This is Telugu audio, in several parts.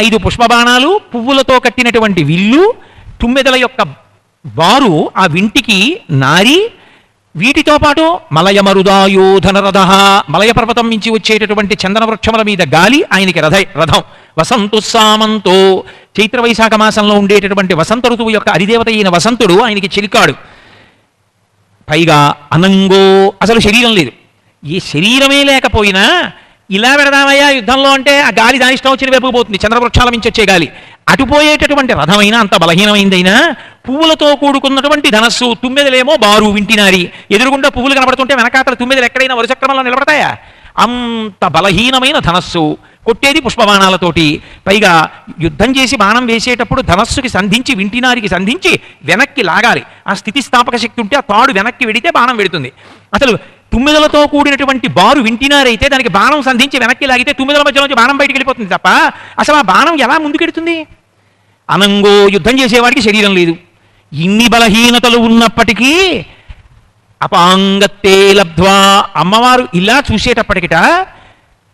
5 పుష్పబాణాలు, పువ్వులతో కట్టినటువంటి విల్లు, తుమ్మెదల యొక్క బారు, ఆ వింటికి నారి, వీటితో పాటు మలయమరుదాయోధనరథ, మలయ పర్వతం నుంచి వచ్చేటటువంటి చందన వృక్షముల మీద గాలి ఆయనకి రథం. వసంతుస్సామంతో, చైత్ర వైశాఖ మాసంలో ఉండేటటువంటి వసంత ఋతువు యొక్క అధిదేవత అయిన వసంతుడు ఆయనకి చిలికాడు. పైగా అనంగో, అసలు శరీరం లేదు. ఈ శరీరమే లేకపోయినా ఇలా పెడదామయ్యా యుద్ధంలో అంటే ఆ గాలి దాని ఇష్టం వచ్చిన వైపు పోతుంది, చంద్రవృక్షాల నుంచి వచ్చే గాలి. అటుపోయేటటువంటి రథమైనా అంత బలహీనమైందైనా పువ్వులతో కూడుకున్నటువంటి ధనస్సు, తుమ్మెదలేమో బారు, వింటినారి, ఎదురుగుండా పువ్వులు కనబడుతుంటే వెనకాతల తుమ్మెదలు ఎక్కడైనా వరుసక్రమంలో నిలబడతాయా? అంత బలహీనమైన ధనస్సు, కొట్టేది పుష్పబాణాలతోటి. పైగా యుద్ధం చేసి బాణం వేసేటప్పుడు ధనస్సుకి సంధించి, వింటినారికి సంధించి వెనక్కి లాగాలి. ఆ స్థితిస్థాపక శక్తి ఉంటే ఆ తాడు వెనక్కి వెడితే బాణం వెడుతుంది. అసలు తుమ్మెదలతో కూడినటువంటి బారు వింటినారైతే దానికి బాణం సంధించి వెనక్కి లాగితే తుమ్మెదల మధ్యలోంచి బాణం బయటికి వెళ్ళిపోతుంది తప్ప అసలు ఆ బాణం ఎలా ముందుకెడుతుంది? అనంగో, యుద్ధం చేసేవాడికి శరీరం లేదు. ఇన్ని బలహీనతలు ఉన్నప్పటికీ అపాంగత్తే లబ్ధ్వా, అమ్మవారు ఇలా చూసేటప్పటికిట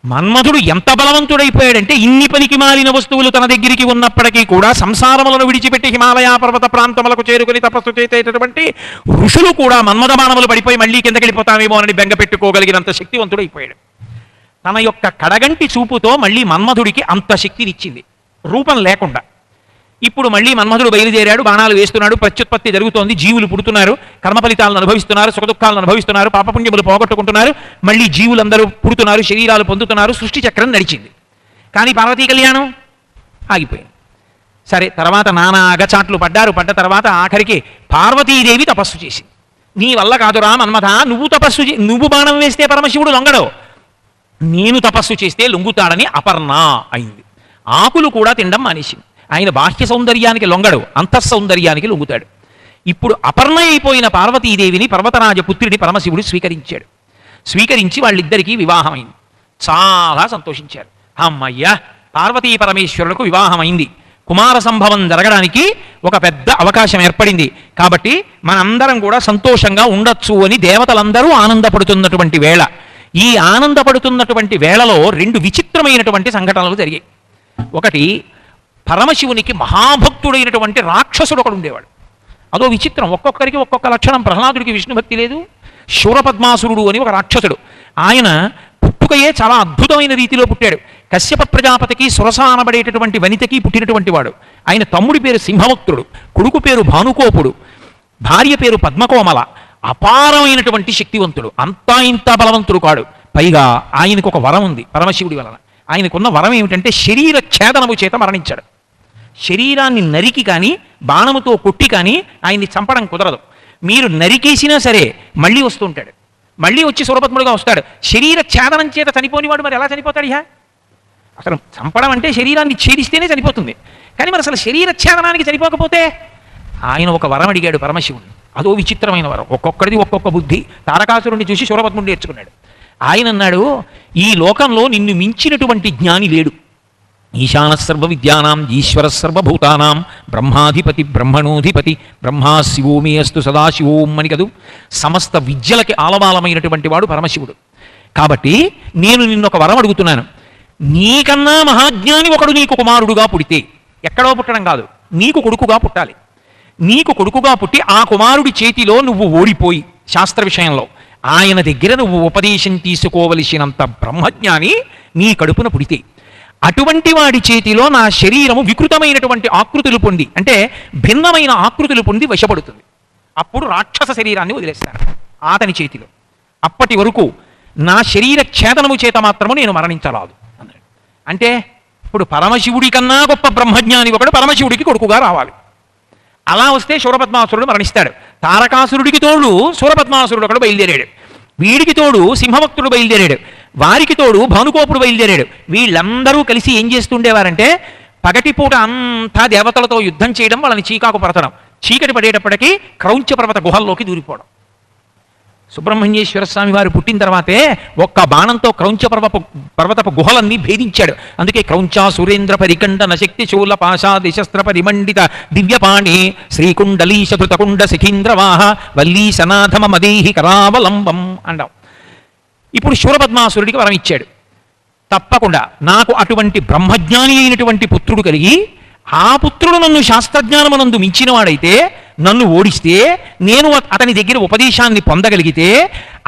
మన్మధుడు ఎంత బలవంతుడైపోయాడంటే ఇన్ని పనికి మాలిన వస్తువులు తన దగ్గరికి ఉన్నప్పటికీ కూడా సంసారములను విడిచిపెట్టి హిమాలయ పర్వత ప్రాంతములకు చేరుకుని తపస్సు చేసేటటువంటి ఋషులు కూడా మన్మథ బాణములు పడిపోయి మళ్ళీ కిందకెళ్ళిపోతామేమో అని బెంగ పెట్టుకోగలిగినంత శక్తివంతుడైపోయాడు. తన యొక్క కడగంటి చూపుతో మళ్ళీ మన్మధుడికి అంత శక్తినిచ్చింది, రూపం లేకుండా. ఇప్పుడు మళ్ళీ మన్మధుడు బయలుదేరాడు, బాణాలు వేస్తున్నాడు, ప్రత్యుత్పత్తి జరుగుతోంది, జీవులు పుడుతున్నారు, కర్మ ఫలితాలను అనుభవిస్తున్నారు, సుఖదుఖాలను అనుభవిస్తున్నారు, పాపపుణ్యములు పోగొట్టుకుంటున్నారు, మళ్ళీ జీవులందరూ పుడుతున్నారు, శరీరాలు పొందుతున్నారు, సృష్టి చక్రం నడిచింది. కానీ పార్వతీ కళ్యాణం ఆగిపోయింది. సరే, తర్వాత నానా అగచాట్లు పడ్డ తర్వాత ఆఖరికి పార్వతీదేవి తపస్సు చేసింది. నీ వల్ల కాదురా మన్మథ, నువ్వు బాణం వేస్తే పరమశివుడు లొంగడవు, నేను తపస్సు చేస్తే లొంగుతాడని అపర్ణ అయింది. ఆకులు కూడా తినడం మానేసింది. ఆయన బాహ్య సౌందర్యానికి లొంగడు, అంతఃసౌందర్యానికి లొంగుతాడు. ఇప్పుడు అపర్ణ అయిపోయిన పార్వతీదేవిని పర్వతరాజ పుత్రుడిని పరమశివుడు స్వీకరించాడు. స్వీకరించి వాళ్ళిద్దరికీ వివాహమైంది. చాలా సంతోషించారు. అమ్మయ్యా, పార్వతీ పరమేశ్వరులకు వివాహమైంది, కుమార సంభవం జరగడానికి ఒక పెద్ద అవకాశం ఏర్పడింది. కాబట్టి మనందరం కూడా సంతోషంగా ఉండొచ్చు అని దేవతలందరూ ఆనందపడుతున్నటువంటి వేళ, ఈ ఆనందపడుతున్నటువంటి వేళలో 2 విచిత్రమైనటువంటి సంఘటనలు జరిగాయి. ఒకటి, పరమశివునికి మహాభక్తుడైనటువంటి రాక్షసుడు ఒకడు ఉండేవాడు. అదో విచిత్రం, ఒక్కొక్కరికి ఒక్కొక్క లక్షణం. ప్రహ్లాదుడికి విష్ణుభక్తి లేదు. శూరపద్మాసురుడు అని ఒక రాక్షసుడు, ఆయన పుట్టుకయే చాలా అద్భుతమైన రీతిలో పుట్టాడు. కశ్యప ప్రజాపతికి సురస అనబడేటటువంటి వనితకి పుట్టినటువంటి వాడు. ఆయన తమ్ముడి పేరు సింహవక్తుడు, కొడుకు పేరు భానుకోపుడు, భార్య పేరు పద్మకోమల. అపారమైనటువంటి శక్తివంతుడు, అంతా ఇంత బలవంతుడు కాడు. పైగా ఆయనకు ఒక వరం ఉంది పరమశివుడి వలన. ఆయనకున్న వరం ఏమిటంటే శరీర ఛేదనము చేత మరణించాడు. శరీరాన్ని నరికి కానీ బాణముతో కొట్టి కానీ ఆయన్ని చంపడం కుదరదు. మీరు నరికేసినా సరే మళ్ళీ వస్తుంటాడు, మళ్ళీ వచ్చి సురపద్ముడుగా వస్తాడు. శరీర ఛేదనం చేత చనిపోనివాడు మరి ఎలా చనిపోతాడు? అసలు చంపడం అంటే శరీరాన్ని ఛేదిస్తేనే చనిపోతుంది, కానీ మరి అసలు శరీర ఛేదనానికి చనిపోకపోతే? ఆయన ఒక వరం అడిగాడు పరమశివుడు. అదో విచిత్రమైన వరం, ఒక్కొక్కడిది ఒక్కొక్క బుద్ధి. తారకాసురుడిని చూసి శూరపద్ముడు నేర్చుకున్నాడు. ఆయన అన్నాడు, ఈ లోకంలో నిన్ను మించినటువంటి జ్ఞాని లేడు. ఈశాన సర్వ విద్యానాం ఈశ్వర సర్వభూతానాం బ్రహ్మాధిపతి బ్రహ్మణోధిపతి బ్రహ్మా శివోమి అస్తు సదాశివోం అని కదూ. సమస్త విద్యలకి ఆలవాలమైనటువంటి వాడు పరమశివుడు. కాబట్టి నేను నిన్నొక వరం అడుగుతున్నాను. నీకన్నా మహాజ్ఞాని ఒకడు నీకు కుమారుడుగా పుడితే, ఎక్కడో పుట్టడం కాదు, నీకు కొడుకుగా పుట్టాలి. నీకు కొడుకుగా పుట్టి ఆ కుమారుడి చేతిలో నువ్వు ఓడిపోయి శాస్త్ర విషయంలో ఆయన దగ్గర నువ్వు ఉపదేశం తీసుకోవలసినంత బ్రహ్మజ్ఞాని నీ కడుపున పుడితే, అటువంటి వాడి చేతిలో నా శరీరము వికృతమైనటువంటి ఆకృతులు పొంది, అంటే భిన్నమైన ఆకృతులు పొంది వశపడుతుంది. అప్పుడు రాక్షస శరీరాన్ని వదిలేస్తాను అతని చేతిలో. అప్పటి వరకు నా శరీర ఛేదనము చేత మాత్రము నేను మరణించరాదు అన్నాడు. అంటే ఇప్పుడు పరమశివుడి కన్నా గొప్ప బ్రహ్మజ్ఞాని ఒకడు పరమశివుడికి కొడుకుగా రావాలి. అలా వస్తే శూరపద్మాసురుడు మరణిస్తాడు. తారకాసురుడికి తోడు శూరపద్మాసురుడు ఒకడు బయలుదేరాడు. వీడికి తోడు సింహభక్తుడు బయలుదేరాడు. వారికి తోడు భానుకోపుడు బయలుదేరాడు. వీళ్ళందరూ కలిసి ఏం చేస్తుండేవారంటే పగటిపూట అంతా దేవతలతో యుద్ధం చేయడం, వాళ్ళని చీకాకు పరచడం. చీకటి పడేటప్పటికీ క్రౌంచ పర్వత గుహల్లోకి దూరిపోవడం. సుబ్రహ్మణ్యేశ్వర స్వామి వారు పుట్టిన తర్వాతే ఒక్క బాణంతో క్రౌంచ పర్వతపు గుహలన్నీ భేదించాడు. అందుకే క్రౌంచ సురేంద్ర పరికండన శక్తి శూల పాశాది శస్త్ర పరిమండిత దివ్యపాణి శ్రీకుండలీశ కృతకుండ శిఖీంద్రవాహ వల్లీశనాథమ మదేహి కరావలంబం అంటాం. ఇప్పుడు శూరపద్మాసురుడికి వరం ఇచ్చాడు. తప్పకుండా నాకు అటువంటి బ్రహ్మజ్ఞాని అయినటువంటి పుత్రుడు కలిగి ఆ పుత్రుడు నన్ను శాస్త్రజ్ఞానమునందు మించినవాడైతే నన్ను ఓడిస్తే నేను అతని దగ్గర ఉపదేశాన్ని పొందగలిగితే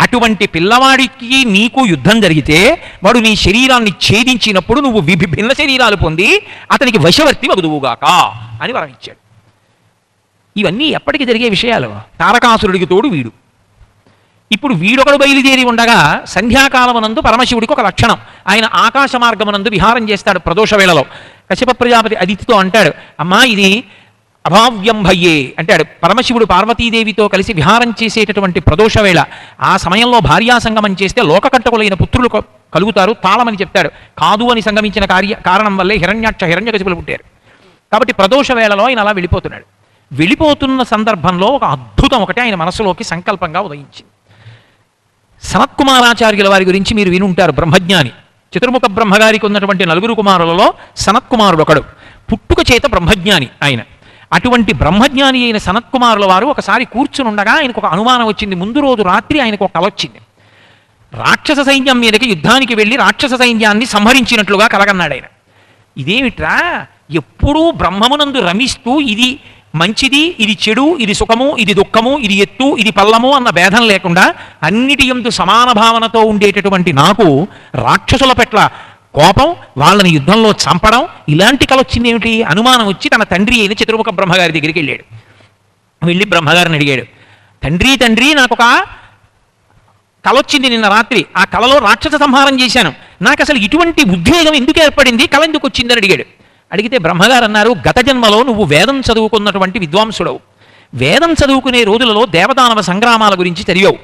అటువంటి పిల్లవాడికి నీకు యుద్ధం జరిగితే వాడు నీ శరీరాన్ని ఛేదించినప్పుడు నువ్వు భిన్న శరీరాలు పొంది అతనికి వశవర్తి వగుదువుగాక అని వరం ఇచ్చాడు. ఇవన్నీ ఎప్పటికి జరిగే విషయాలు. తారకాసురుడికి తోడు వీడు. ఇప్పుడు వీడొకడు బయలుదేరి ఉండగా సంధ్యాకాలమునందు పరమశివుడికి ఒక లక్షణం. ఆయన ఆకాశ మార్గమునందు విహారం చేస్తాడు ప్రదోష వేళలో. కశ్యప ప్రజాపతి అదితితో అంటాడు, అమ్మా ఇది అభావ్యం భయ్యే అంటాడు. పరమశివుడు పార్వతీదేవితో కలిసి విహారం చేసేటటువంటి ప్రదోష వేళ. ఆ సమయంలో భార్యా సంగమం చేస్తే లోకకంటకులైన పుత్రులు కలుగుతారు, తాళమని చెప్తాడు. కాదు అని సంగమించిన కారణం వల్లే హిరణ్యకశిపులు పుట్టారు. కాబట్టి ప్రదోష వేళలో ఆయన అలా వెళ్ళిపోతున్నాడు. వెళ్ళిపోతున్న సందర్భంలో ఒక అద్భుతం ఒకటి ఆయన మనసులోకి సంకల్పంగా ఉదయించింది. సనత్కుమారాచార్యుల వారి గురించి మీరు వినుంటారు. బ్రహ్మజ్ఞాని. చతుర్ముఖ బ్రహ్మగారికి ఉన్నటువంటి 4 కుమారులలో సనత్కుమారుడు ఒకడు. పుట్టుక చేత బ్రహ్మజ్ఞాని ఆయన. అటువంటి బ్రహ్మజ్ఞాని అయిన సనత్కుమారుల వారు ఒకసారి కూర్చుని ఉండగా ఆయనకు ఒక అనుమానం వచ్చింది. ముందు రోజు రాత్రి ఆయనకు ఒక కల వచ్చింది. రాక్షస సైన్యం మీదకి యుద్ధానికి వెళ్ళి రాక్షస సైన్యాన్ని సంహరించినట్లుగా కలగన్నాడు ఆయన. ఇదేమిట్రా, ఎప్పుడూ బ్రహ్మమునందు రమిస్తూ ఇది మంచిది, ఇది చెడు, ఇది సుఖము, ఇది దుఃఖము, ఇది ఎత్తు, ఇది పల్లము అన్న భేదం లేకుండా అన్నిటి యందు సమాన భావనతో ఉండేటటువంటి నాకు రాక్షసుల పట్ల కోపం, వాళ్ళని యుద్ధంలో చంపడం, ఇలాంటి కల వచ్చింది ఏమిటి? అనుమానం వచ్చి తన తండ్రి అయిన చతుర్ముఖ బ్రహ్మగారి దగ్గరికి వెళ్ళాడు. వెళ్ళి బ్రహ్మగారిని అడిగాడు, తండ్రి నాకు ఒక కల వచ్చింది నిన్న రాత్రి. ఆ కలలో రాక్షస సంహారం చేశాను. నాకు అసలు ఇటువంటి ఉద్వేగం ఎందుకు ఏర్పడింది, కల ఎందుకు వచ్చిందని అడిగాడు. అడిగితే బ్రహ్మగారు అన్నారు, గత జన్మలో నువ్వు వేదం చదువుకున్నటువంటి విద్వాంసుడవు. వేదం చదువుకునే రోజులలో దేవదానవ సంగ్రామాల గురించి చదివావు.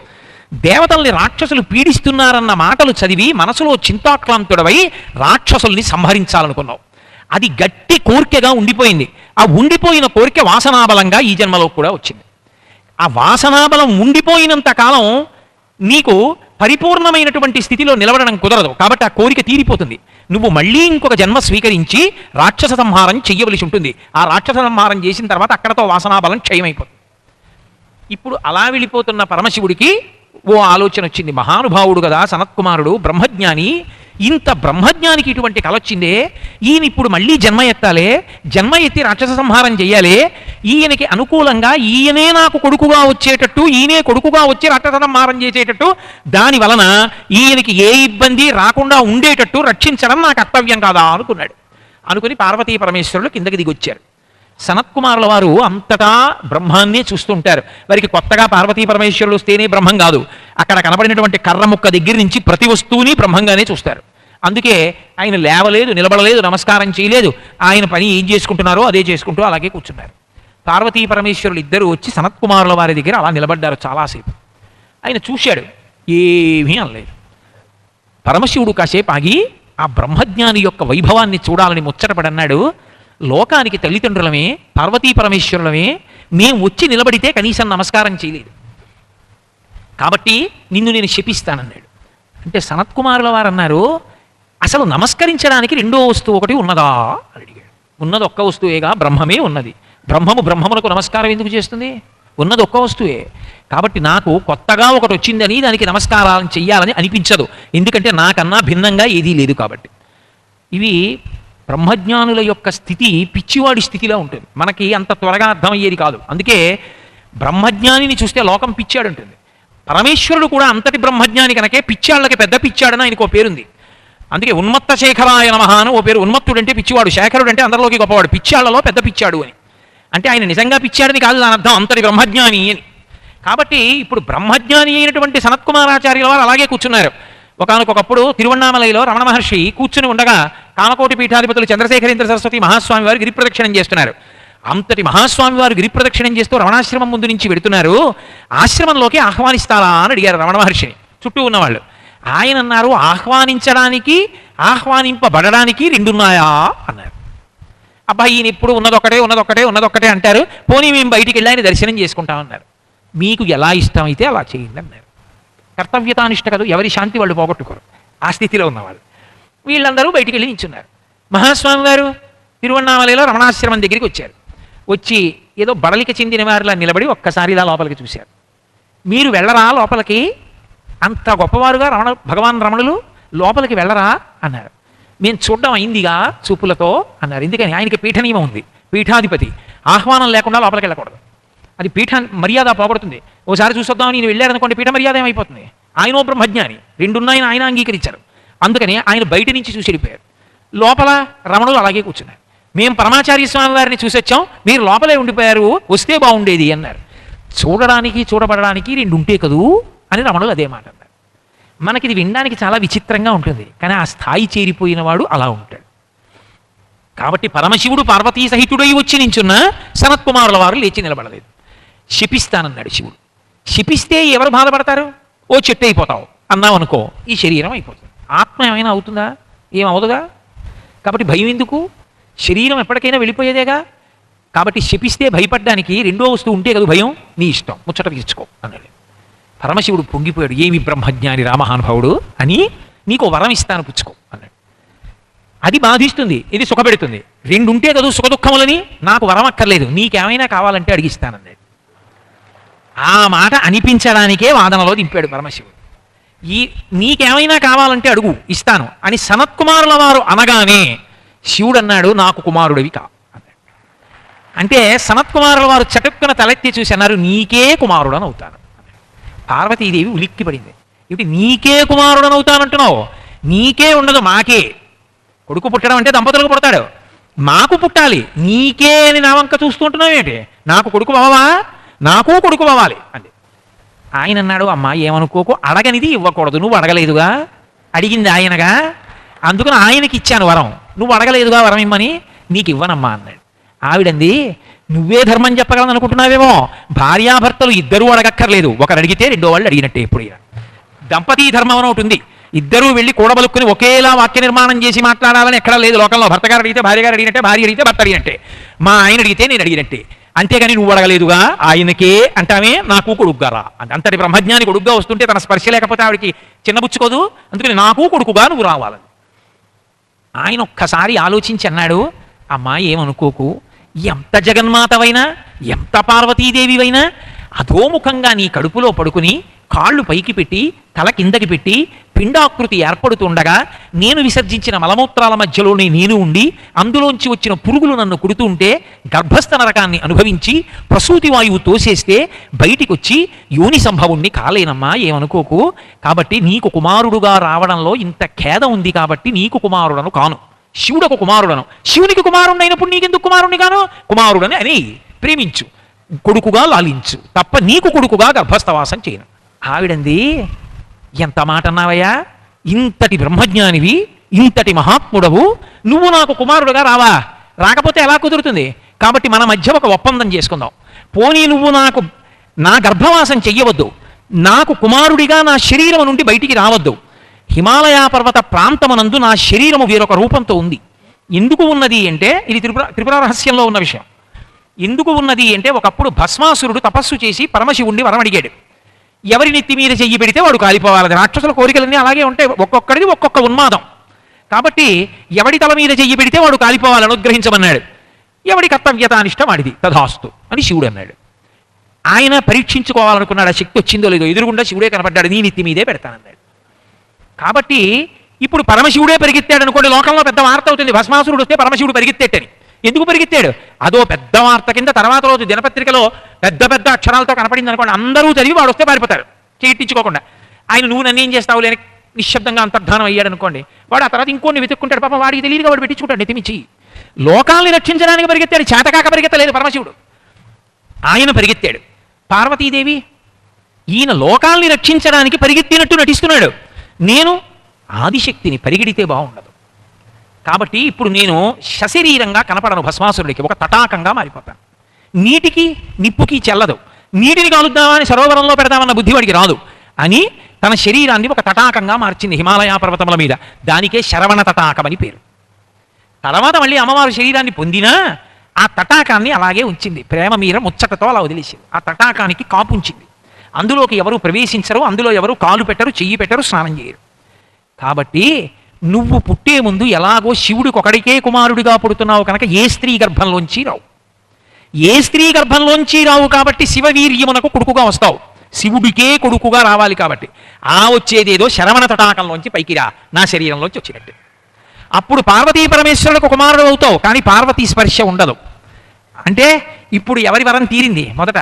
దేవతల్ని రాక్షసులు పీడిస్తున్నారన్న మాటలు చదివి మనసులో చింతాక్రాంతుడవై రాక్షసుల్ని సంహరించాలనుకున్నావు. అది గట్టి కోరికగా ఉండిపోయింది. ఆ ఉండిపోయిన కోరిక వాసనాబలంగా ఈ జన్మలో కూడా వచ్చింది. ఆ వాసనాబలం ఉండిపోయినంత కాలం నీకు పరిపూర్ణమైనటువంటి స్థితిలో నిలబడడం కుదరదు. కాబట్టి ఆ కోరిక తీరిపోతుంది. నువ్వు మళ్ళీ ఇంకొక జన్మ స్వీకరించి రాక్షస సంహారం చెయ్యవలసి ఉంటుంది. ఆ రాక్షస సంహారం చేసిన తర్వాత అక్కడతో వాసనాబలం క్షయమైపోతుంది. ఇప్పుడు అలా వెళ్ళిపోతున్న పరమశివుడికి ఓ ఆలోచన వచ్చింది. మహానుభావుడు కదా సనత్కుమారుడు, బ్రహ్మజ్ఞాని. ఇంత బ్రహ్మజ్ఞానికి ఇటువంటి కల వచ్చిందే, ఈయన ఇప్పుడు మళ్ళీ జన్మ ఎత్తాలే, జన్మ ఎత్తి రాక్షస సంహారం చెయ్యాలి. ఈయనకి అనుకూలంగా ఈయనే నాకు కొడుకుగా వచ్చేటట్టు, ఈయనే కొడుకుగా వచ్చి రాక్షస సంహారం చేసేటట్టు, దాని వలన ఈయనకి ఏ ఇబ్బంది రాకుండా ఉండేటట్టు రక్షించడం నా కర్తవ్యం కాదా అనుకున్నాడు. అనుకుని పార్వతీ పరమేశ్వరులు కిందకి దిగొచ్చారు. సనత్కుమారుల వారు అంతటా బ్రహ్మాన్నే చూస్తుంటారు. వారికి కొత్తగా పార్వతీ పరమేశ్వరులు వస్తేనే బ్రహ్మం కాదు, అక్కడ కనబడినటువంటి కర్ర ముక్క దగ్గర నుంచి ప్రతి వస్తువుని బ్రహ్మంగానే చూస్తారు. అందుకే ఆయన లేవలేదు, నిలబడలేదు, నమస్కారం చేయలేదు. ఆయన పని ఏం చేసుకుంటున్నారో అదే చేసుకుంటూ అలాగే కూర్చున్నారు. పార్వతీ పరమేశ్వరులు ఇద్దరు వచ్చి సనత్కుమారుల వారి దగ్గర అలా నిలబడ్డారు చాలాసేపు. ఆయన చూశాడు, ఏమీ అనలేదు. పరమశివుడు కాసేపు ఆగి ఆ బ్రహ్మజ్ఞాని యొక్క వైభవాన్ని చూడాలని ముచ్చటపడన్నాడు. లోకానికి తల్లిదండ్రులమే, పార్వతీ పరమేశ్వరులమే, మేము వచ్చి నిలబడితే కనీసం నమస్కారం చేయలేదు, కాబట్టి నిన్ను నేను శపిస్తానన్నాడు. అంటే సనత్కుమారుల వారు అన్నారు, అసలు నమస్కరించడానికి రెండో వస్తువు ఒకటి ఉన్నదా అని అడిగాడు. ఉన్నది ఒక్క వస్తువేగా, బ్రహ్మమే ఉన్నది. బ్రహ్మమునకు నమస్కారం ఎందుకు చేస్తుంది? ఉన్నది ఒక్క వస్తువే. కాబట్టి నాకు కొత్తగా ఒకటి వచ్చిందని దానికి నమస్కారాలు చెయ్యాలని అనిపించదు, ఎందుకంటే నాకన్నా భిన్నంగా ఏదీ లేదు కాబట్టి. ఇవి బ్రహ్మజ్ఞానుల యొక్క స్థితి పిచ్చివాడి స్థితిలో ఉంటుంది. మనకి అంత త్వరగా అర్థమయ్యేది కాదు. అందుకే బ్రహ్మజ్ఞానిని చూస్తే లోకం పిచ్చాడు ఉంటుంది. పరమేశ్వరుడు కూడా అంతటి బ్రహ్మజ్ఞాని కనుకే పిచ్చాళ్ళకి పెద్ద పిచ్చాడని ఆయనకు ఓ పేరుంది. అందుకే ఉన్మత్త శేఖరాయ నమః అని ఓ పేరు. ఉన్మత్తుడు అంటే పిచ్చివాడు, శేఖరుడు అంటే అందరిలోకి గొప్పవాడు, పిచ్చాళ్లలో పెద్ద పిచ్చాడు అని. అంటే ఆయన నిజంగా పిచ్చాడని కాదు దాని అర్థం, అంతటి బ్రహ్మజ్ఞాని అని. కాబట్టి ఇప్పుడు బ్రహ్మజ్ఞాని అయినటువంటి సనత్కుమారాచార్యుల వారు అలాగే కూర్చున్నారు. ఒకనకొకప్పుడు తిరువణ్ణామలైలో రమణ మహర్షి కూర్చుని ఉండగా కామకోటి పీఠాధిపతులు చంద్రశేఖరేంద్ర సరస్వతి మహాస్వామి వారు గిరిప్రదక్షిణం చేస్తున్నారు. అంతటి మహాస్వామి వారు గిరిప్రదక్షిణం చేస్తూ రమణాశ్రమం ముందు నుంచి వెడుతున్నారు. ఆశ్రమంలోకి ఆహ్వానిస్తారా అని అడిగారు రమణ మహర్షిని చుట్టూ ఉన్నవాళ్ళు. ఆయన అన్నారు, ఆహ్వానించడానికి ఆహ్వానింపబడడానికి రెండున్నాయా అన్నారు. అబ్బా ఈయన ఇప్పుడు ఉన్నదొక్కటే అంటారు, పోనీ మేము బయటికి వెళ్ళి ఆయన దర్శనం చేసుకుంటామన్నారు. మీకు ఎలా ఇష్టమైతే అలా చేయండి అన్నారు. కర్తవ్యతానిష్ట కాదు, ఎవరి శాంతి వాళ్ళు పోగొట్టుకోరు, ఆ స్థితిలో ఉన్నవాళ్ళు. వీళ్ళందరూ బయటికి వెళ్ళి నించున్నారు. మహాస్వామి గారు తిరువణ్ణామలైలో రమణాశ్రమం దగ్గరికి వచ్చారు. వచ్చి ఏదో బడలిక చెందిన వారిలా నిలబడి ఒక్కసారి ఇలా లోపలికి చూశారు. మీరు వెళ్ళరా లోపలికి, అంత గొప్పవారుగా భగవాన్ రమణులు లోపలికి వెళ్ళరా అన్నారు. మేము చూడడం అయిందిగా చూపులతో అన్నారు. ఎందుకని? ఆయనకి పీఠ నియమం ఉంది, పీఠాధిపతి ఆహ్వానం లేకుండా లోపలికి వెళ్ళకూడదు. అది పీఠ మర్యాద పోగొడుతుంది. ఓసారి చూసొద్దామని నేను వెళ్ళారనుకోండి, పీఠ మర్యాద ఏమైపోతుంది? ఆయనో బ్రహ్మజ్ఞాని, రెండున్నాయని ఆయన అంగీకరించారు. అందుకని ఆయన బయట నుంచి చూసి వెళ్ళిపోయారు. లోపల రమణులు అలాగే కూర్చున్నారు. మేము పరమాచార్య స్వామి వారిని చూసి వచ్చాం, మీరు లోపలే ఉండిపోయారు, వస్తే బాగుండేది అన్నారు. చూడడానికి చూడబడడానికి రెండు ఉంటే కదూ అని రమణులు అదే మాట అన్నారు. మనకి ఇది వినడానికి చాలా విచిత్రంగా ఉంటుంది, కానీ ఆ స్థాయి చేరిపోయిన వాడు అలా ఉంటాడు. కాబట్టి పరమశివుడు పార్వతీ సహితుడై వచ్చి నించున్న సనత్కుమారుల వారు లేచి నిలబడలేదు. శపిస్తానన్నాడు శివుడు. శపిస్తే ఎవరు బాధపడతారు? ఓ చెట్టు అయిపోతావు అన్నావు అనుకో, ఈ శరీరం అయిపోతుంది. ఆత్మ ఏమైనా అవుతుందా? ఏమవుతుందా? కాబట్టి భయం ఎందుకు? శరీరం ఎప్పటికైనా వెళ్ళిపోయేదేగా. కాబట్టి శపిస్తే భయపడ్డానికి రెండో వస్తువు ఉంటే కదా భయం. నీ ఇష్టం, ముచ్చట తీర్చుకో అన్నాడు. పరమశివుడు పొంగిపోయాడు. ఏమి బ్రహ్మజ్ఞాని రామహానుభావుడు అని, నీకు వరం ఇస్తాను పుచ్చుకో అన్నాడు. అది బాధిస్తుంది, ఇది సుఖపెడుతుంది. రెండు ఉంటే కదా సుఖ దుఃఖములని. నాకు వరం అక్కర్లేదు, నీకేమైనా కావాలంటే అడిగిస్తానన్నాడు. ఆ మాట అనిపించడానికే వాదనలో దింపాడు పరమశివుడు. నీకేమైనా కావాలంటే అడుగు, ఇస్తాను అని సనత్కుమారుల వారు అనగానే శివుడు అన్నాడు, నాకు కుమారుడివి కా అన్నాడు. అంటే సనత్కుమారుల వారు చటుక్కున తలెత్తి చూసి అన్నారు, నీకే కుమారుడని అవుతాను. పార్వతీదేవి ఉలిక్కిపడింది. ఇప్పుడు నీకే కుమారుడని అవుతానంటున్నావు, నీకే ఉండదు మాకే. కొడుకు పుట్టడం అంటే దంపతులకు పుడతాడు, మాకు పుట్టాలి, నీకే అని నా వంక చూస్తుంటున్నావు ఏంటి? నాకు కొడుకు బావా, నాకు కొడుకు బావాలి అండి. ఆయన అన్నాడు, అమ్మా ఏమనుకోకు, అడగనిది ఇవ్వకూడదు, నువ్వు అడగలేదుగా, అడిగింది ఆయనగా, అందుకని ఆయనకి ఇచ్చాను వరం, నువ్వు అడగలేదుగా వరం ఇమ్మని, నీకు ఇవ్వనమ్మా అన్నాడు. ఆవిడంది, నువ్వే ధర్మం చెప్పగలను అనుకుంటున్నావేమో, భార్యాభర్తలు ఇద్దరూ అడగక్కర్లేదు, ఒకరు అడిగితే రెండో వాళ్ళు అడిగినట్టే. ఎప్పుడు దంపతీ ధర్మం అని ఒకటి ఉంది, ఇద్దరూ వెళ్ళి కూడబలుక్కుని ఒకేలా వాక్య నిర్మాణం చేసి మాట్లాడాలని ఎక్కడా లేదు లోకంలో. భర్త గారు అడిగితే భార్య గారు అడిగినట్టే, భార్య అడిగితే భర్త అడిగినట్టే, మా ఆయన అడిగితే నేను అడిగినట్టే. అంతేగాని నువ్వు అడగలేదుగా ఆయనకే అంటామే, నాకు కొడుకుగా రా అంటే. అంతటి బ్రహ్మజ్ఞాని కొడుకుగా వస్తుంటే తన స్పర్శ లేకపోతే ఆవిడికి చిన్నబుచ్చుకోదు, అందుకని నాకు కొడుకుగా నువ్వు రావాలని. ఆయన ఒక్కసారి ఆలోచించి అన్నాడు, అమ్మా ఏమనుకోకు, ఎంత జగన్మాతవైనా ఎంత పార్వతీదేవివైనా అధోముఖంగా నీ కడుపులో పడుకుని కాళ్ళు పైకి పెట్టి తల కిందకి పెట్టి పిండాకృతి ఏర్పడుతుండగా నేను విసర్జించిన మలమూత్రాల మధ్యలోనే నేను ఉండి అందులోంచి వచ్చిన పురుగులు నన్ను కుడుతూ ఉంటే గర్భస్థ నరకాన్ని అనుభవించి ప్రసూతి వాయువు తోసేస్తే బయటికి వచ్చి యోని సంభవుణ్ణి కాలేనమ్మా, ఏమనుకోకు. కాబట్టి నీకు కుమారుడుగా రావడంలో ఇంత ఖేద ఉంది కాబట్టి నీకు కుమారుడను కాను, శివుడకు కుమారుడను. శివునికి కుమారుడైనప్పుడు నీకెందుకు కుమారుణ్ణి కాను? కుమారుడని అని ప్రేమించు, కొడుకుగా లాలించు, తప్ప నీకు కొడుకుగా గర్భస్థవాసం చేయను. ఆవిడంది, ఎంత మాట అన్నావయ్యా, ఇంతటి బ్రహ్మజ్ఞానివి, ఇంతటి మహాత్ముడవు, నువ్వు నాకు కుమారుడుగా రావా? రాకపోతే ఎలా కుదురుతుంది? కాబట్టి మన మధ్య ఒక ఒప్పందం చేసుకుందాం. పోనీ నువ్వు నాకు నా గర్భవాసం చెయ్యవద్దు, నాకు కుమారుడిగా నా శరీరం నుండి బయటికి రావద్దు. హిమాలయ పర్వత ప్రాంతమునందు నా శరీరము వేరొక రూపంతో ఉంది. ఎందుకు ఉన్నది అంటే, ఇది త్రిపుర రహస్యంలో ఉన్న విషయం. ఎందుకు ఉన్నది అంటే, ఒకప్పుడు భస్మాసురుడు తపస్సు చేసి పరమశివుణ్ణి వరం అడిగాడు. ఎవరి నెత్తి మీద చెయ్యి పెడితే వాడు కాలిపోవాలి. రాక్షసుల కోరికలన్నీ అలాగే ఉంటాయి, ఒక్కొక్కడిది ఒక్కొక్క ఉన్మాదం. కాబట్టి ఎవడి తల మీద చెయ్యి పెడితే వాడు కాలిపోవాలని అనుగ్రహించమన్నాడు. ఎవడి కర్తవ్యతానిష్టం వాడిది, తథాస్తు అని శివుడు అన్నాడు. ఆయన పరీక్షించుకోవాలనుకున్నాడు, ఆ శక్తి వచ్చిందో లేదో. ఎదురుగుండా శివుడే కనపడ్డాడు, నీ నెత్తి మీదే పెడతానన్నాడు. కాబట్టి ఇప్పుడు పరమశివుడే పరిగెత్తాడు అనుకోండి, లోకంలో పెద్ద వార్త అవుతుంది, భస్మాసురుడు వస్తే పరమశివుడు పరిగెత్తేటని. ఎందుకు పరిగెత్తాడు? అదో పెద్ద వార్త కింద తర్వాత రోజు దినపత్రికలో పెద్ద పెద్ద అక్షరాలతో కనపడింది అనుకోండి, అందరూ చదివి వాడు వస్తే పారిపోతారు చేయించుకోకుండా. ఆయన నువ్వు నన్ను ఏం చేస్తావు లేని నిశ్శబ్దంగా అంతర్ధానం అయ్యాడు అనుకోండి, వాడు ఆ తర్వాత ఇంకోని వెతుక్కుంటాడు, పాపం వాడికి తెలియదుగా వాడు పెట్టించుకుంటాడు నెత్తిమిచ్చి. లోకాల్ని రక్షించడానికి పరిగెత్తాడు, చేతకాక పరిగెత్తలేదు పరమశివుడు, ఆయన పరిగెత్తాడు. పార్వతీదేవి, ఈయన లోకాల్ని రక్షించడానికి పరిగెత్తినట్టు నటిస్తున్నాడు, నేను ఆదిశక్తిని, పరిగెడితే బాగుండదు. కాబట్టి ఇప్పుడు నేను సశరీరంగా కనపడను భస్మాసురుడికి, ఒక తటాకంగా మారిపోతాను. నీటికి నిప్పుకి చెల్లదు, నీటిని కాలుద్దామా అని సరోవరంలో పెడదామన్న బుద్ధి వాడికి రాదు అని తన శరీరాన్ని ఒక తటాకంగా మార్చింది హిమాలయ పర్వతముల మీద. దానికే శరవణ తటాకం అని పేరు. తర్వాత మళ్ళీ అమ్మవారు శరీరాన్ని పొందినా ఆ తటాకాన్ని అలాగే ఉంచింది, ప్రేమ మీర ముచ్చటతో అలా వదిలేసింది. ఆ తటాకానికి కాపు ఉంచింది, అందులోకి ఎవరు ప్రవేశించరు, అందులో ఎవరు కాలు పెట్టరు, చెయ్యి పెట్టరు, స్నానం చేయరు. కాబట్టి నువ్వు పుట్టే ముందు ఎలాగో శివుడికి ఒకడికే కుమారుడిగా పుడుతున్నావు కనుక ఏ స్త్రీ గర్భంలోంచి రావు, ఏ స్త్రీ గర్భంలోంచి రావు. కాబట్టి శివవీర్యమునకు కొడుకుగా వస్తావు, శివుడికే కొడుకుగా రావాలి. కాబట్టి ఆ వచ్చేదేదో శరవణ తటాకంలోంచి పైకి రా, నా శరీరంలోంచి వచ్చినట్టు. అప్పుడు పార్వతీ పరమేశ్వరులకు కుమారుడు అవుతావు, కానీ పార్వతీ స్పర్శ ఉండదు. అంటే ఇప్పుడు ఎవరి వరం తీరింది? మొదట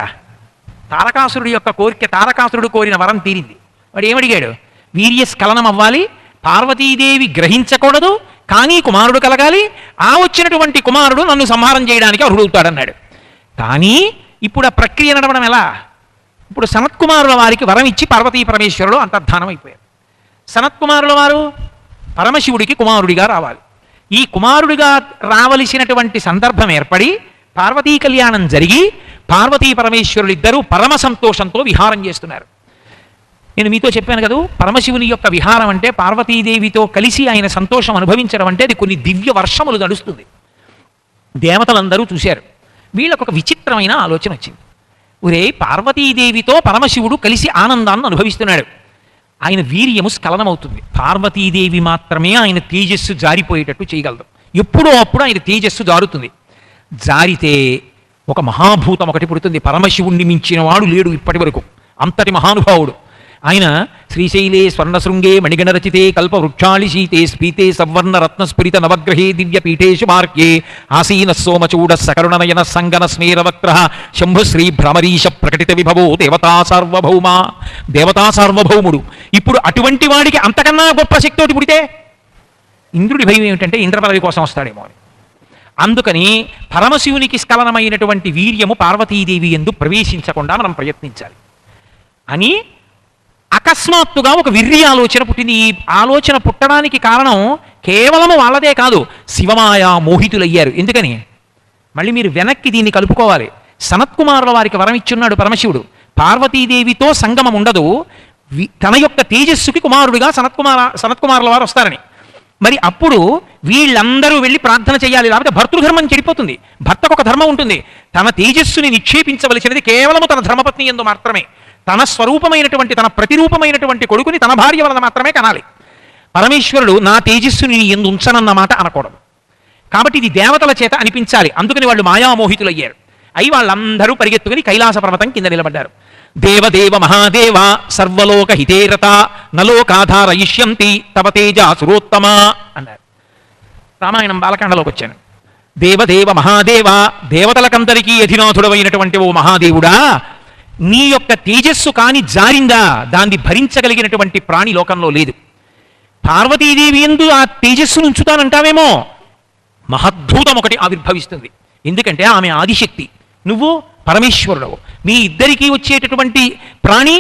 తారకాసురుడి యొక్క కోరిక, తారకాసురుడు కోరిన వరం తీరింది. వాడు ఏమడిగాడు? వీర్యస్ఖలనం అవ్వాలి, పార్వతీదేవి గ్రహించకూడదు, కానీ కుమారుడు కలగాలి, ఆ వచ్చినటువంటి కుమారుడు నన్ను సంహారం చేయడానికి అర్హుడవుతాడన్నాడు. కానీ ఇప్పుడు ఆ ప్రక్రియ నడవడం ఎలా? ఇప్పుడు సనత్కుమారుల వారికి వరం ఇచ్చి పార్వతీ పరమేశ్వరుడు అంతర్ధానం అయిపోయారు. సనత్కుమారుల వారు పరమశివుడికి కుమారుడిగా రావాలి. ఈ కుమారుడిగా రావలసినటువంటి సందర్భం ఏర్పడి పార్వతీ కళ్యాణం జరిగి పార్వతీ పరమేశ్వరులు ఇద్దరూ పరమ సంతోషంతో విహారం చేస్తున్నారు. నేను మీతో చెప్పాను కదా, పరమశివుని యొక్క విహారం అంటే పార్వతీదేవితో కలిసి ఆయన సంతోషం అనుభవించడం అంటే అది కొన్ని దివ్య వర్షములు నడుస్తుంది. దేవతలందరూ చూశారు. వీళ్ళకు ఒక విచిత్రమైన ఆలోచన వచ్చింది. ఒరే, పార్వతీదేవితో పరమశివుడు కలిసి ఆనందాన్ని అనుభవిస్తున్నాడు, ఆయన వీర్యము స్ఖలనమవుతుంది. పార్వతీదేవి మాత్రమే ఆయన తేజస్సు జారిపోయేటట్టు చేయగలదు. ఎప్పుడో అప్పుడు ఆయన తేజస్సు జారుతుంది. జారితే ఒక మహాభూతం ఒకటి పుడుతుంది. పరమశివుణ్ణి మించిన వాడు లేడు ఇప్పటి వరకు, అంతటి మహానుభావుడు ఆయన. శ్రీశైలే స్వర్ణశృంగే మణిగణరచితే కల్పవృక్షాళి శీతే స్పీతే సవర్ణ రత్నస్ఫురిత నవగ్రహే దివ్యపీఠేషు మార్గే ఆసీన సోమచూడ సకరుణనయన సంగన స్మేరవక్ర శంభుశ్రీ భ్రమరీశ ప్రకటిత విభవో దేవతా సార్వభౌమ. దేవతా సార్వభౌముడు. ఇప్పుడు అటువంటి వాడికి అంతకన్నా గొప్ప శక్తితోటి పుడితే ఇంద్రుడి భయం ఏమిటంటే ఇంద్రపదవి కోసం వస్తాడేమో అని. అందుకని పరమశివునికి స్ఖలనమైనటువంటి వీర్యము పార్వతీదేవి యందు ప్రవేశించకుండా మనం ప్రయత్నించాలి అని అకస్మాత్తుగా ఒక విర్రి ఆలోచన పుట్టింది. ఈ ఆలోచన పుట్టడానికి కారణం కేవలం వాళ్ళదే కాదు, శివమాయ మోహితులయ్యారు. ఎందుకని? మళ్ళీ మీరు వెనక్కి దీన్ని కలుపుకోవాలి. సనత్కుమారుల వారికి వరం ఇచ్చున్నాడు పరమశివుడు, పార్వతీదేవితో సంగమం ఉండదు, తన యొక్క తేజస్సుకి కుమారుడిగా సనత్కుమారుల వారు వస్తారని. మరి అప్పుడు వీళ్ళందరూ వెళ్ళి ప్రార్థన చేయాలి, లేకపోతే భర్తృధర్మం చెడిపోతుంది. భర్తకు ఒక ధర్మం ఉంటుంది, తన తేజస్సుని నిక్షేపించవలసినది కేవలము తన ధర్మపత్ని యందు మాత్రమే. తన స్వరూపమైనటువంటి, తన ప్రతిరూపమైనటువంటి కొడుకుని తన భార్య వలన మాత్రమే కనాలి. పరమేశ్వరుడు నా తేజస్సుని నీ యందు ఉంచనన్న మాట అనకూడదు. కాబట్టి ఇది దేవతల చేత అనిపించాలి. అందుకని వాళ్ళు మాయామోహితులయ్యారు. అయి వాళ్ళందరూ పరిగెత్తుకుని కైలాస పర్వతం కింద నిలబడ్డారు. దేవదేవ మహాదేవ సర్వలోక హితేరత నలోకాధారయిష్యంతి తవ తేజ సురోత్తమ అన్నారు. రామాయణం బాలకాండలోకి వచ్చాను. దేవదేవ మహాదేవ, దేవతలకందరికీ అధినాథుడమైనటువంటి ఓ మహాదేవుడా, నీ యొక్క తేజస్సు కాని జారిందా, దాన్ని భరించగలిగినటువంటి ప్రాణి లోకంలో లేదు. పార్వతీదేవి యందు ఆ తేజస్సును ఉంచుతానంటావేమో, మహద్భూతం ఒకటి ఆవిర్భవిస్తుంది. ఎందుకంటే ఆమె ఆదిశక్తి, నువ్వు పరమేశ్వరుడవు. మీ ఇద్దరికీ వచ్చేటటువంటి ప్రాణి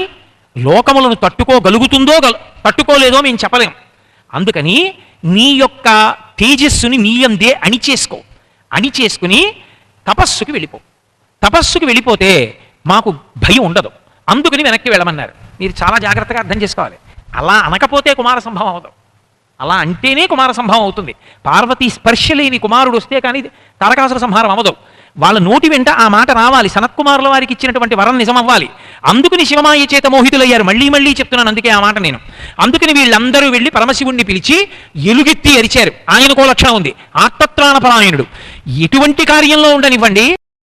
లోకములను తట్టుకోగలుగుతుందో తట్టుకోలేదో మేము చెప్పలేం. అందుకని నీ యొక్క తేజస్సుని నీయందే అణిచేసుకుని తపస్సుకి వెళ్ళిపో. తపస్సుకి వెళ్ళిపోతే మాకు భయం ఉండదు. అందుకని వెనక్కి వెళ్ళమన్నారు. మీరు చాలా జాగ్రత్తగా అర్థం చేసుకోవాలి. అలా అనకపోతే కుమార సంభవం అవుతాం, అలా అంటేనే కుమార సంభవం అవుతుంది. పార్వతీ స్పర్శ లేని కుమారుడు వస్తే కానీ తారకాసుర సంహారం అవ్వదు. వాళ్ళ నోటి వెంట ఆ మాట రావాలి, సనత్కుమారుల వారికి ఇచ్చినటువంటి వరం నిజమవ్వాలి. అందుకని శివమాయ చేత మోహితులయ్యారు. మళ్ళీ మళ్ళీ చెప్తున్నాను అందుకే ఆ మాట నేను. అందుకని వీళ్ళందరూ వెళ్ళి పరమశివుణ్ణి పిలిచి ఎలుగెత్తి అరిచారు. ఆయనకో లక్షణం ఉంది, ఆర్తత్రాణపరాయణుడు. ఎటువంటి కార్యంలో ఉండనివ్వండి,